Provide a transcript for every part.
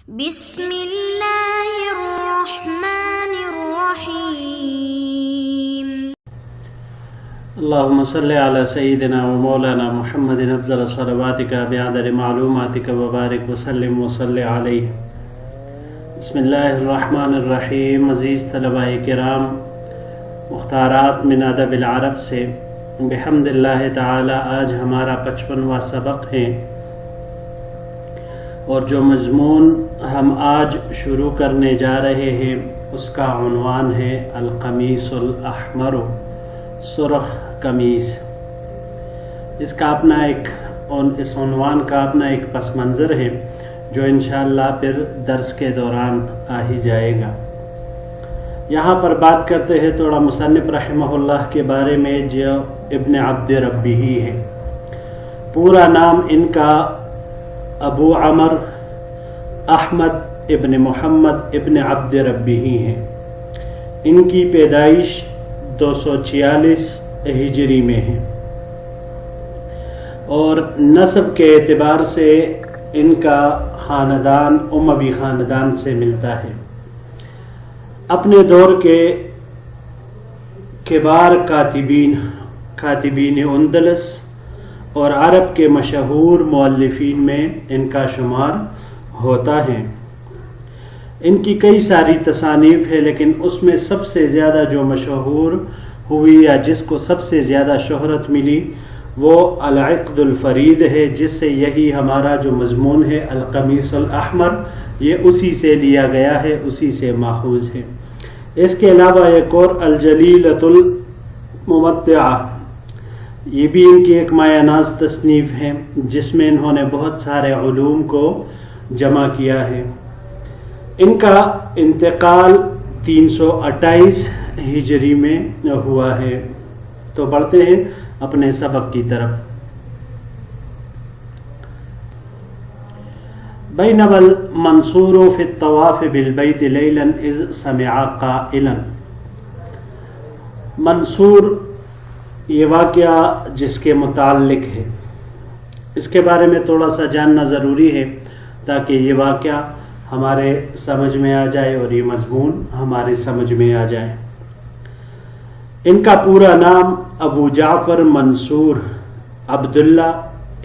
بسم اللہ الرحمن الرحیم اللهم صل على سيدنا ومولانا محمد افضل صلواتك بعدد معلوماتك وبارك وسلم وصل عليه. بسم اللہ الرحمن الرحیم. عزیز طلباء کرام، مختارات من ادب العرب سے بحمد اللہ تعالی آج ہمارا 55واں سبق ہے، اور جو مضمون ہم آج شروع کرنے جا رہے ہیں اس کا عنوان ہے القمیص الاحمر، سرخ قمیص. اس عنوان کا اپنا ایک پس منظر ہے جو انشاءاللہ پھر درس کے دوران آ ہی جائے گا. یہاں پر بات کرتے ہیں تھوڑا مصنف رحمہ اللہ کے بارے میں، جو ابن عبد ربہ ہے. پورا نام ان کا ابو عمر احمد ابن محمد ابن عبد ربہ ہے. ان کی پیدائش 246 ہجری میں ہے، اور نسب کے اعتبار سے ان کا خاندان اموی خاندان سے ملتا ہے. اپنے دور کے کبار کاتبین اندلس اور عرب کے مشہور مؤلفین میں ان کا شمار ہوتا ہے. ان کی کئی ساری تصانیف ہے، لیکن اس میں سب سے زیادہ جو مشہور ہوئی یا جس کو سب سے زیادہ شہرت ملی وہ العقد الفرید ہے، جس سے یہی ہمارا جو مضمون ہے القمیص الاحمر یہ اسی سے لیا گیا ہے، اسی سے ماخوذ ہے. اس کے علاوہ ایک اور الجلیلۃ الممتعہ، یہ بھی ان کی ایک مایہ ناز تصنیف ہے جس میں انہوں نے بہت سارے علوم کو جمع کیا ہے. ان کا انتقال 328 ہجری میں ہوا ہے. تو بڑھتے ہیں اپنے سبق کی طرف. بینما المنصور فی الطواف بالبیت لیلا اذ سمع قائلا. منصور یہ واقعہ جس کے متعلق ہے، اس کے بارے میں تھوڑا سا جاننا ضروری ہے تاکہ یہ واقعہ ہمارے سمجھ میں آ جائے اور یہ مضمون ہمارے سمجھ میں آ جائے. ان کا پورا نام ابو جعفر منصور عبداللہ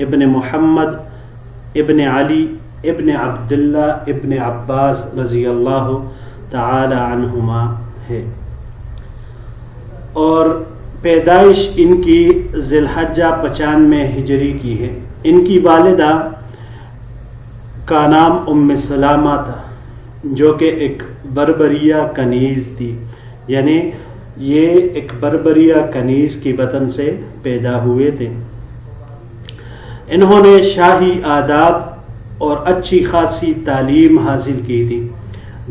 ابن محمد ابن علی ابن عبداللہ ابن عباس رضی اللہ تعالی عنہما ہے، اور پیدائش ان کی ذی الحجہ 95 ہجری کی ہے. ان کی والدہ کا نام ام سلامہ تھا، جو کہ ایک بربریہ کنیز تھی، یعنی یہ ایک بربریہ کنیز کی بطن سے پیدا ہوئے تھے. انہوں نے شاہی آداب اور اچھی خاصی تعلیم حاصل کی تھی،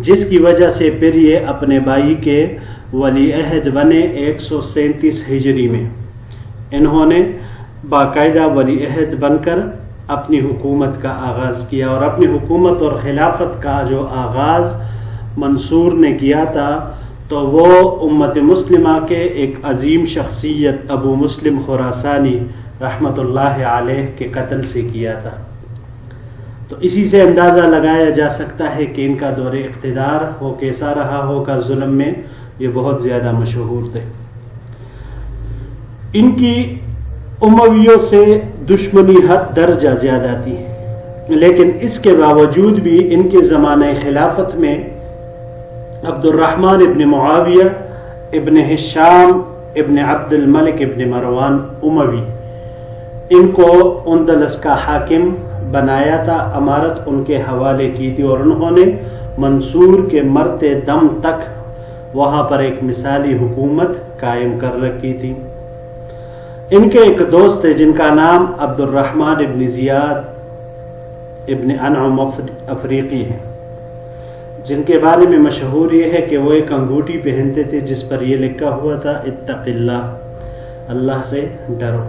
جس کی وجہ سے پھر یہ اپنے بھائی کے ولی عہد بنے 137 ہجری میں. انہوں نے باقاعدہ ولی عہد بن کر اپنی حکومت کا آغاز کیا، اور اپنی حکومت اور خلافت کا جو آغاز منصور نے کیا تھا تو وہ امت مسلمہ کے ایک عظیم شخصیت ابو مسلم خراسانی رحمۃ اللہ علیہ کے قتل سے کیا تھا. تو اسی سے اندازہ لگایا جا سکتا ہے کہ ان کا دور اقتدار وہ کیسا رہا ہوگا. ظلم میں یہ بہت زیادہ مشہور تھے. ان کی امویوں سے دشمنی حد درجہ زیادہ تھی، لیکن اس کے باوجود بھی ان کے زمانہ خلافت میں عبد الرحمن ابن معاویہ ابن ہشام ابن عبد الملک ابن مروان اموی ان کو اندلس کا حاکم بنایا تھا. امارت ان کے حوالے کی تھی، اور انہوں نے منصور کے مرتے دم تک وہاں پر ایک مثالی حکومت قائم کر رکھی تھی. ان کے ایک دوست تھے جن کا نام عبد الرحمن ابن زیاد ابن انعم افریقی ہے، جن کے بارے میں مشہور یہ ہے کہ وہ ایک انگوٹھی پہنتے تھے جس پر یہ لکھا ہوا تھا اتق اللہ، اللہ سے ڈرو.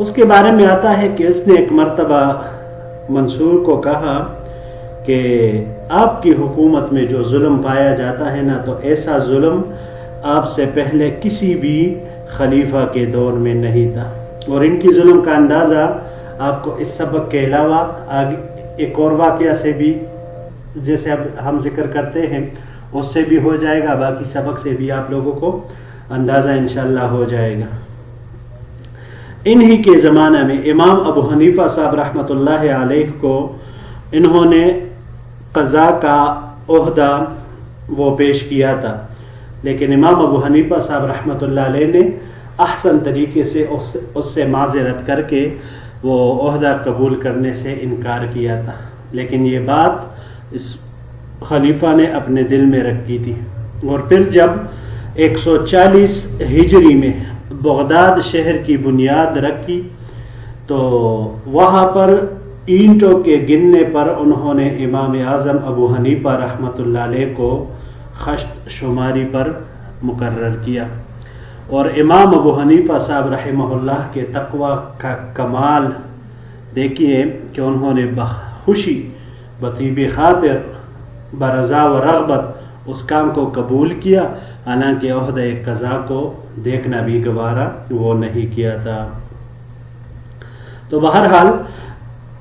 اس کے بارے میں آتا ہے کہ اس نے ایک مرتبہ منصور کو کہا کہ آپ کی حکومت میں جو ظلم پایا جاتا ہے نا، تو ایسا ظلم آپ سے پہلے کسی بھی خلیفہ کے دور میں نہیں تھا. اور ان کی ظلم کا اندازہ آپ کو اس سبق کے علاوہ ایک اور واقعہ سے بھی جیسے اب ہم ذکر کرتے ہیں اس سے بھی ہو جائے گا، باقی سبق سے بھی آپ لوگوں کو اندازہ انشاءاللہ ہو جائے گا۔ انہی کے زمانہ میں امام ابو حنیفہ صاحب رحمۃ اللہ علیہ کو انہوں نے قضاء کا عہدہ وہ پیش کیا تھا، لیکن امام ابو حنیفہ صاحب رحمۃ اللہ علیہ نے احسن طریقے سے اس سے معذرت کر کے وہ عہدہ قبول کرنے سے انکار کیا تھا، لیکن یہ بات اس خلیفہ نے اپنے دل میں رکھی تھی۔ اور پھر جب 140 ہجری میں بغداد شہر کی بنیاد رکھی تو وہاں پر اینٹوں کے گننے پر انہوں نے امام اعظم ابو حنیفہ رحمۃ اللہ علیہ کو خشت شماری پر مقرر کیا، اور امام ابو حنیفہ صاحب رحمہ اللہ کے تقوی کا کمال دیکھیے کہ انہوں نے بخوشی بطیب خاطر برضا و رغبت اس کام کو قبول کیا، حالانکہ عہدہ قضاء کو دیکھنا بھی گوارا وہ نہیں کیا تھا۔ تو بہرحال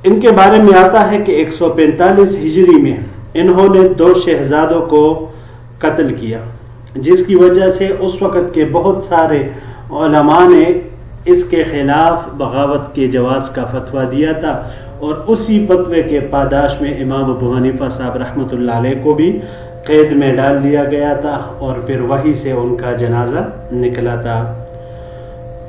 ان کے بارے میں آتا ہے کہ 145 ہجری میں انہوں نے 2 شہزادوں کو قتل کیا، جس کی وجہ سے اس وقت کے بہت سارے علماء نے اس کے خلاف بغاوت کے جواز کا فتویٰ دیا تھا، اور اسی فتوے کے پاداش میں امام ابو حنیفہ صاحب رحمۃ اللہ علیہ کو بھی قید میں ڈال دیا گیا تھا، اور پھر وہی سے ان کا جنازہ نکلا تھا۔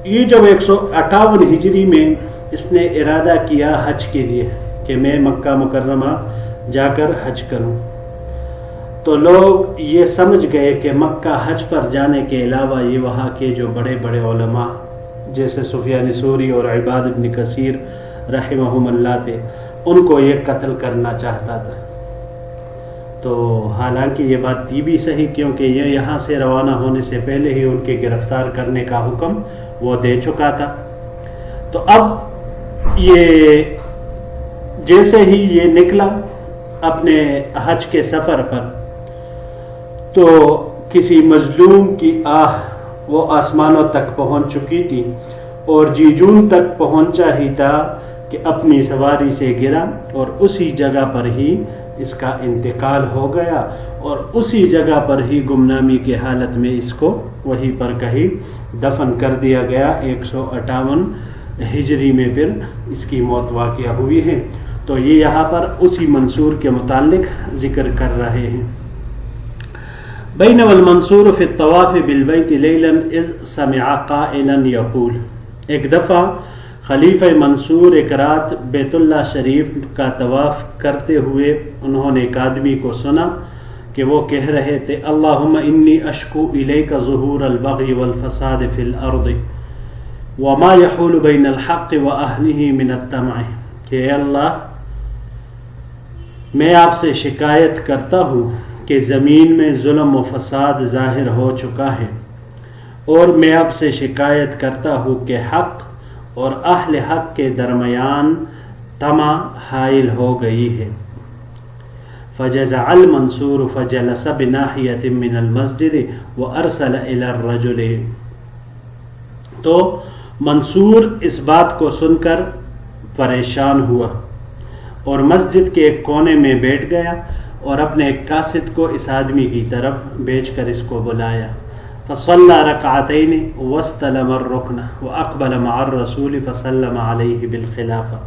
یہ جب 158 ہجری میں اس نے ارادہ کیا حج کے لیے کہ میں مکہ مکرمہ جا کر حج کروں، تو لوگ یہ سمجھ گئے کہ مکہ حج پر جانے کے علاوہ یہ وہاں کے جو بڑے بڑے علماء جیسے سفیان ثوری اور عباد بن کثیر رحمہم اللہ تھے، ان کو یہ قتل کرنا چاہتا تھا۔ تو حالانکہ یہ بات تھی بھی صحیح، کیونکہ یہ یہاں سے روانہ ہونے سے پہلے ہی ان کے گرفتار کرنے کا حکم وہ دے چکا تھا۔ تو اب یہ جیسے ہی یہ نکلا اپنے حج کے سفر پر، تو کسی مظلوم کی آہ وہ آسمانوں تک پہنچ چکی تھی، اور جی جون تک پہنچا ہی تھا کہ اپنی سواری سے گرا، اور اسی جگہ پر ہی اس کا انتقال ہو گیا، اور اسی جگہ پر ہی گمنامی کی حالت میں اس کو وہیں پر کہیں دفن کر دیا گیا۔ 158 ہجری میں پھر اس کی موت واقع ہوئی ہے۔ تو یہ یہاں پر اسی منصور کے متعلق ذکر کر رہے ہیں۔ بین والمنصور فی الطواف بالبیت لیلا اذ سمع قائلا یقول، ایک دفعہ خلیفہ منصور ایک رات بیت اللہ شریف کا طواف کرتے ہوئے انہوں نے ایک آدمی کو سنا کہ وہ کہہ رہے تھے، اللہم انی اشکو الیک ظہور البغی والفساد فی الارض وما یحول بین الحق واہلہ من الطمع، کہ اے اللہ میں آپ سے شکایت کرتا ہوں کہ زمین میں ظلم و فساد ظاہر ہو چکا ہے، اور میں آپ سے شکایت کرتا ہوں کہ حق اور اہل حق کے درمیان طمع حائل ہو گئی ہے۔ فجزع المنصور فجلس بناحیۃ من المسجد وارسل الی الرجل، تو منصور اس بات کو سن کر پریشان ہوا اور مسجد کے ایک کونے میں بیٹھ گیا، اور اپنے ایک قاصد کو اس آدمی کی طرف بھیج کر اس کو بلایا۔ فصلى ركعتين واستلم الركن واقبل مع الرسول فسلم عليه بالخلافه،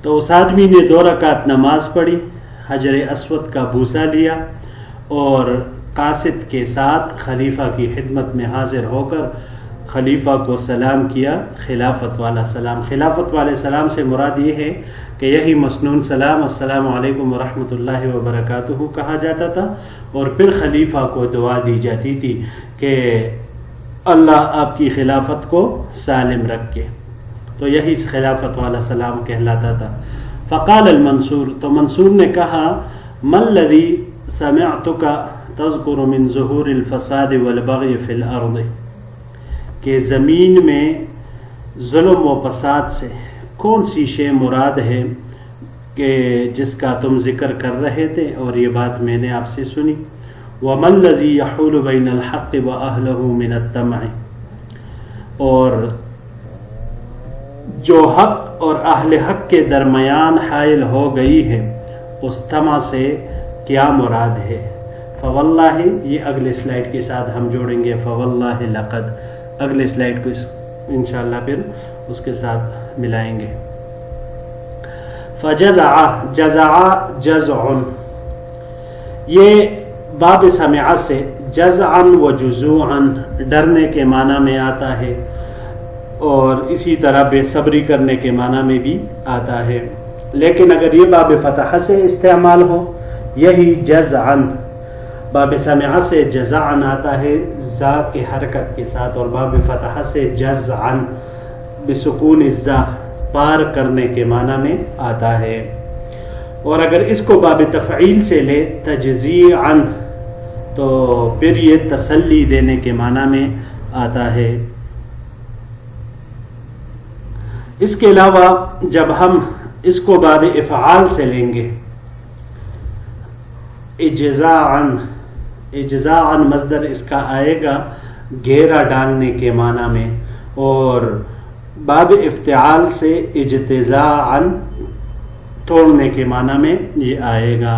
تو اس آدمی نے 2 رکعت نماز پڑھی، حجر اسود کا بوسہ لیا، اور قاصد کے ساتھ خلیفہ کی خدمت میں حاضر ہو کر خلیفہ کو سلام کیا، خلافت والا سلام۔ خلافت والے سلام سے مراد یہ ہے کہ یہی مسنون سلام السلام علیکم ورحمۃ اللہ وبرکاتہ کہا جاتا تھا، اور پھر خلیفہ کو دعا دی جاتی تھی کہ اللہ آپ کی خلافت کو سالم رکھے، تو یہی خلافت والا سلام کہلاتا تھا۔ فقال المنصور، تو منصور نے کہا، ما الذی سمعتک تذکر من ظہور الفساد والبغی فی الارض، کہ زمین میں ظلم و فساد سے کون سی شے مراد ہے کہ جس کا تم ذکر کر رہے تھے، اور یہ بات میں نے آپ سے سنی۔ وَمَا الَّذِي يَحُولُ بَيْنَ الْحَقِّ وَأَهْلَهُ مِنَ الطَّمْعِ، اور جو حق اور اہل حق کے درمیان حائل ہو گئی ہے اس طمع سے کیا مراد ہے؟ فواللہ، یہ اگلے سلائیڈ کے ساتھ ہم جوڑیں گے، فواللہ لقد، اگلے سلائیڈ کو انشاءاللہ پھر اس کے ساتھ ملائیں گے۔ فجزع، جزع جزع، یہ باب سمع سے جزعا و جزوعا ڈرنے کے معنی میں آتا ہے، اور اسی طرح بے صبری کرنے کے معنی میں بھی آتا ہے، لیکن اگر یہ باب فتح سے استعمال ہو، یہی جزعا باب سمع سے جزعا آتا ہے زا کے حرکت کے ساتھ، اور باب فتح سے جزعا بسکون الزا پار کرنے کے معنی میں آتا ہے، اور اگر اس کو باب تفعیل سے لے تجزیعا تو پھر یہ تسلی دینے کے معنی میں آتا ہے۔ اس کے علاوہ جب ہم اس کو باب افعال سے لیں گے، اجزاعا مصدر اس کا آئے گا گھیرا ڈالنے کے معنی میں، اور باب افتعال سے اجتزاعا توڑنے کے معنی میں یہ آئے گا۔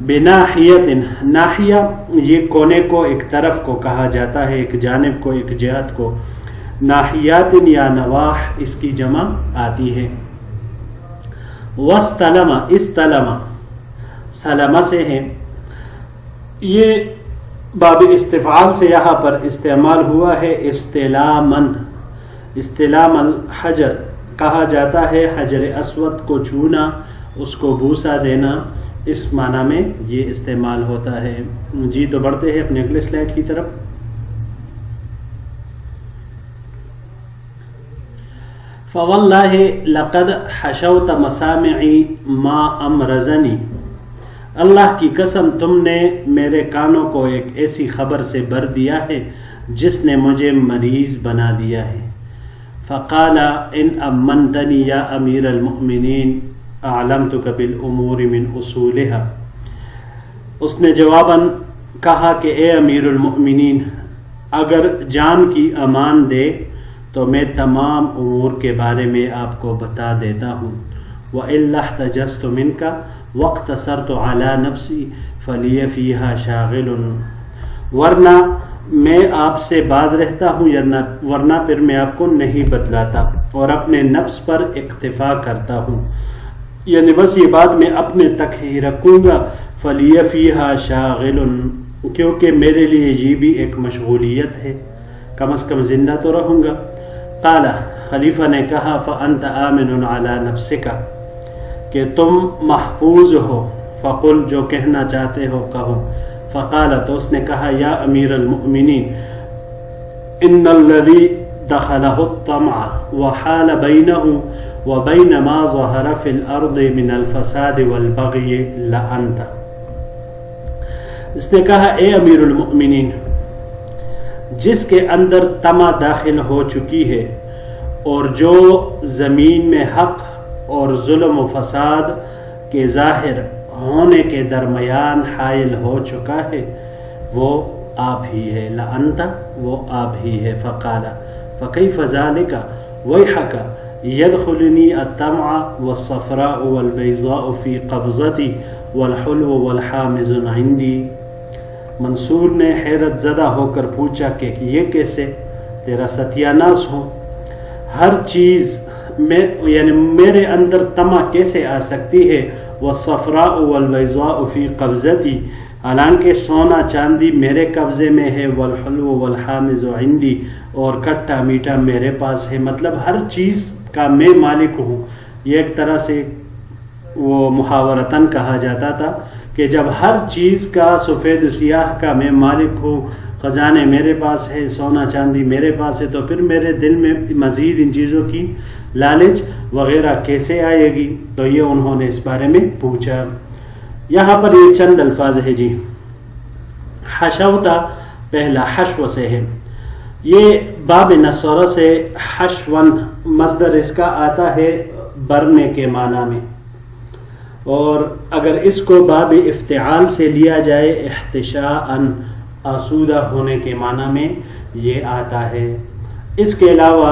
بناحیت، ناحیہ یہ کونے کو، ایک طرف کو کہا جاتا ہے، ایک جانب کو، ایک جہت کو۔ ناحیات یا نواح اس کی جمع آتی ہے۔ واستلم، استلم سلمہ سے ہے، یہ باب استفعال سے یہاں پر استعمال ہوا ہے۔ استلامن، استلام الحجر کہا جاتا ہے حجر اسود کو چھونا، اس کو بوسہ دینا، اس معنی میں یہ استعمال ہوتا ہے۔ جی تو بڑھتے ہیں اپنے اگلے سلائیڈ کی طرف۔ فواللہ لقد حشوت مسامعی ما امرزنی، اللہ کی قسم تم نے میرے کانوں کو ایک ایسی خبر سے بھر دیا ہے جس نے مجھے مریض بنا دیا ہے۔ فقال ان امنتنی یا امیر المؤمنین اعلمتک بالامور من اصولها، اس نے جواباً کہا کہ اے امیر المؤمنین، اگر جان کی امان دے تو میں تمام امور کے بارے میں آپ کو بتا دیتا ہوں۔ وَإِلَّا احْتَجَزْتُ مِنْكَ وَاقْتَصَرْتُ عَلَى نَفْسِي فَلِيَ فِيهَا شَاغِلٌ، ورنہ میں آپ سے باز رہتا ہوں، ورنہ پھر میں آپ کو نہیں بتلاتا اور اپنے نفس پر اکتفا کرتا ہوں، یعنی بس یہ بات میں اپنے تک ہی رکھوں گا۔ فَلِيَ فِيهَا شَاغِلٌ، کیونکہ میرے لیے یہ بھی ایک مشغولیت ہے، کم از کم زندہ تو رہوں گا۔ قال، خلیفہ نے کہا، فَأَنْتَ آمِنٌ عَلَى نَفْسِكَ، کہ تم محفوظ ہو، فقل جو کہنا چاہتے ہو کہو۔ فقال، تو اس نے کہا، یا امیر المؤمنین، ان الذی دخلہ الطمع وحال بینہ وبین ما ظہر فی الارض من الفساد والبغی لانت، اس نے کہا، اے امیر المؤمنین، جس کے اندر طمع داخل ہو چکی ہے اور جو زمین میں حق اور ظلم و فساد کے ظاہر ہونے کے درمیان حائل ہو چکا ہے، وہ آپ ہی ہے۔ لأنت، وہ آپ ہی ہے۔ فقال، فکیف ذالک ویحک یدخلنی الطمع والصفراء والبیضاء فی قبضتی والحلو والحامض عندی، منصور نے حیرت زدہ ہو کر پوچھا کہ یہ کیسے؟ تیرا ستیاناس ہو، ہر چیز میں یعنی میرے اندر طمع کیسے آ سکتی ہے؟ والصفراء والبیضاء فی قبضتی، حالانکہ سونا چاندی میرے قبضے میں ہے، والحلو والحامض عندی، اور کھٹا میٹھا میرے پاس ہے، مطلب ہر چیز کا میں مالک ہوں۔ یہ ایک طرح سے وہ محاورتاً کہا جاتا تھا کہ جب ہر چیز کا سفید و سیاہ کا میں مالک ہوں، خزانے میرے پاس ہے، سونا چاندی میرے پاس ہے، تو پھر میرے دل میں مزید ان چیزوں کی لالچ وغیرہ کیسے آئے گی؟ تو یہ انہوں نے اس بارے میں پوچھا۔ یہاں پر یہ چند الفاظ ہے جی۔ حشوتا پہلا حشو سے ہے، یہ باب نصر سے حشون مصدر اس کا آتا ہے برنے کے معنی میں، اور اگر اس کو باب افتعال سے لیا جائے احتشاءً آسودہ ہونے کے معنی میں یہ آتا ہے۔ اس کے علاوہ